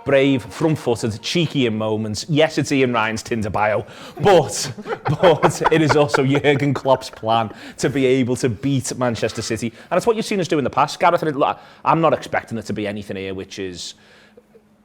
brave, front-footed, cheeky in moments. Yes, it's Ian Ryan's Tinder bio, but it is also Jurgen Klopp's plan to be able to beat Manchester City. And it's what you've seen us do in the past. Gareth, I'm not expecting it to be anything here which is...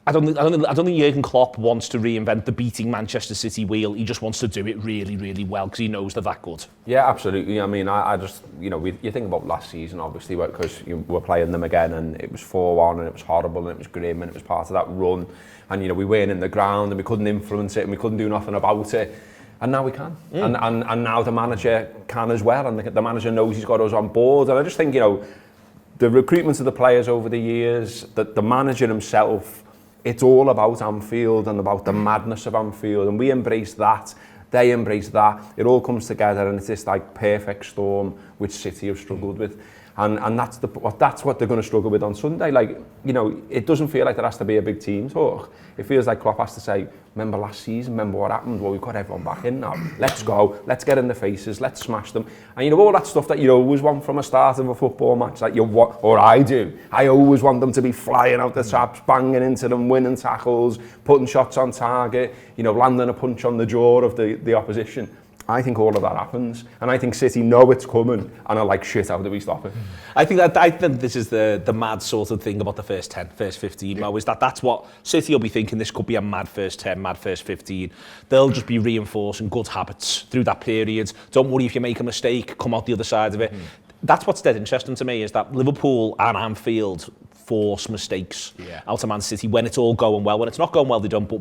I don't think Jurgen Klopp wants to reinvent the beating Manchester City wheel. He just wants to do it really, really well because he knows they're that good. Yeah, absolutely. I mean, I just, you think about last season, obviously, because we're playing them again and it was 4-1 and it was horrible and it was grim and it was part of that run. And, we weren't in the ground and we couldn't influence it and we couldn't do nothing about it. And now we can. And now the manager can as well. And the manager knows he's got us on board. And I just think, the recruitment of the players over the years, the manager himself, it's all about Anfield and about the madness of Anfield, and we embrace that, they embrace that, it all comes together and it's this perfect storm which City have struggled with. And that's what they're going to struggle with on Sunday. It doesn't feel like there has to be a big team talk. It feels like Klopp has to say, remember last season, remember what happened? Well, we've got everyone back in now. Let's go, let's get in the faces, let's smash them. And all that stuff that you always want from a start of a football match, I do. I always want them to be flying out the traps, banging into them, winning tackles, putting shots on target, landing a punch on the jaw of the opposition. I think all of that happens, and I think City know it's coming, and are like, shit, how do we stop it? I think this is the mad sort of thing about the first 10, first 15, Mo, is that's what City will be thinking. This could be a mad first 10, mad first 15. They'll just be reinforcing good habits through that period. Don't worry if you make a mistake, come out the other side of it. That's what's dead interesting to me, is that Liverpool and Anfield force mistakes out of Man City when it's all going well. When it's not going well, they don't.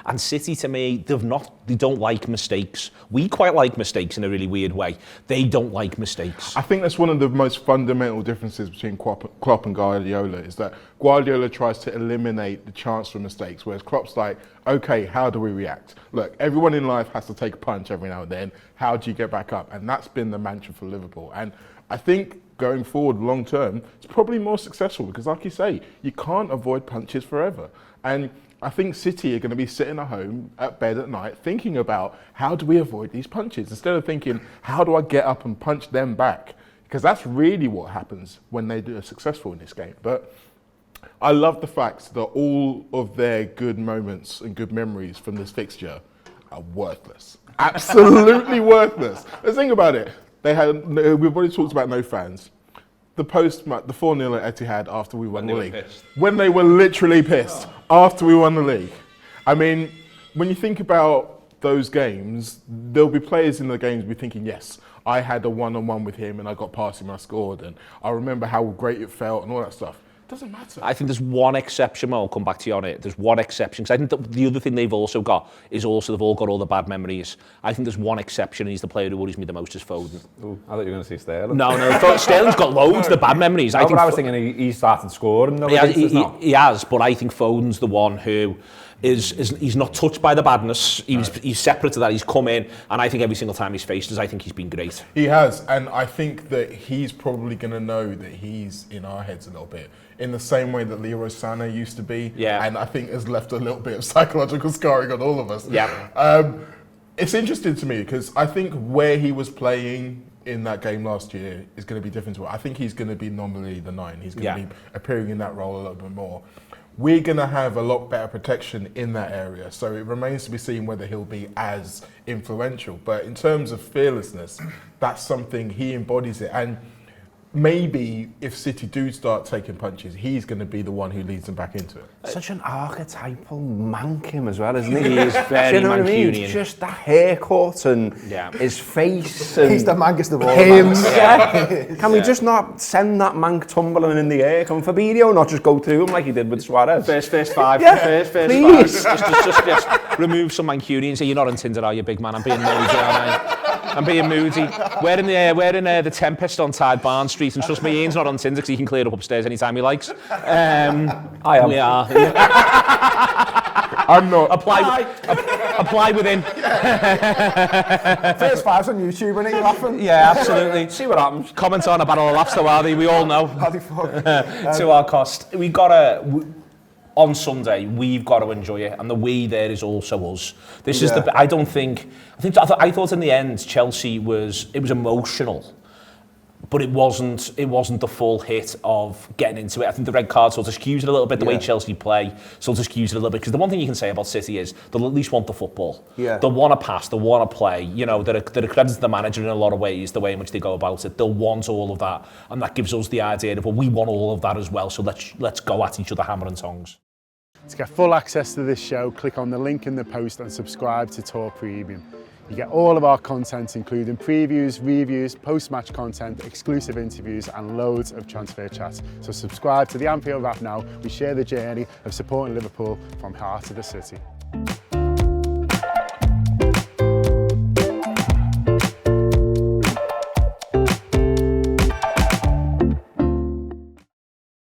And City, to me, they don't like mistakes. We quite like mistakes in a really weird way. They don't like mistakes. I think that's one of the most fundamental differences between Klopp and Guardiola, is that Guardiola tries to eliminate the chance for mistakes, whereas Klopp's like, okay, how do we react? Look, everyone in life has to take a punch every now and then. How do you get back up? And that's been the mantra for Liverpool. And I think going forward long term, it's probably more successful because, like you say, you can't avoid punches forever. And I think City are going to be sitting at home at bed at night thinking about, how do we avoid these punches? Instead of thinking, how do I get up and punch them back? Because that's really what happens when they are successful in this game. But I love the fact that all of their good moments and good memories from this fixture are worthless. Absolutely worthless. Let's think about it. We've already talked about no fans. The 4-0 at Etihad after we won the league. When they were literally pissed after we won the league. I mean, when you think about those games, there'll be players in the games be thinking, yes, I had a one-on-one with him and I got past him and I scored, and I remember how great it felt and all that stuff. Doesn't matter. I think there's one exception, I'll come back to you on it. There's one exception, because I think the other thing they've also got is they've all got all the bad memories. I think there's one exception, and he's the player who worries me the most, is Foden. Ooh, I thought you were going to say Sterling. No, Sterling's got loads of the bad memories. I was thinking he started scoring. He has, but I think Foden's the one who he's not touched by the badness. He's separate to that. He's come in, and I think every single time he's faced us, I think he's been great. He has, and I think that he's probably going to know that he's in our heads a little bit, in the same way that Leroy Sané used to be. Yeah. And I think has left a little bit of psychological scarring on all of us. Yeah. It's interesting to me because I think where he was playing in that game last year is going to be different to it. I think he's going to be nominally the 9. He's going to be appearing in that role a little bit more. We're going to have a lot better protection in that area, so it remains to be seen whether he'll be as influential. But in terms of fearlessness, that's something he embodies it. And maybe if City do start taking punches, he's going to be the one who leads them back into it. Such an archetypal mank him as well, isn't he? He is very Mancunian. I mean? Just that haircut and his face. And he's the mankest of all. Him. Can we just not send that mank tumbling in the air? Can Fabinho not just go through him like he did with Suarez? First five. Yeah, please. Just remove some Mancunian and say, you're not on Tinder, are you, big man? I'm being moody, aren't I? I'm being moody. We're in the Tempest on Tide Barn Street, and trust me, Ian's not on Tinder because he can clear it up upstairs anytime he likes. I am. We are. I'm not. Apply within. First five's on YouTube, and you're laughing. Yeah, absolutely. See what happens. Comment on a battle of laughs, though, are they? We all know. To our cost. On Sunday, we've got to enjoy it, and the we there is also us. This is I thought in the end, Chelsea it was emotional, but it wasn't the full hit of getting into it. I think the red card sort of skews it a little bit, the way Chelsea play sort of skews it a little bit, because the one thing you can say about City is they'll at least want the football. Yeah. They'll want to pass, they'll want to play, you know, they're accredited to the manager in a lot of ways, the way in which they go about it. They'll want all of that, and that gives us the idea of, well, we want all of that as well, so let's go at each other hammer and tongs. To get full access to this show, click on the link in the post and subscribe to Talk Premium. You get all of our content, including previews, reviews, post-match content, exclusive interviews and loads of transfer chats. So subscribe to the Anfield Wrap now. We share the journey of supporting Liverpool from heart of the city.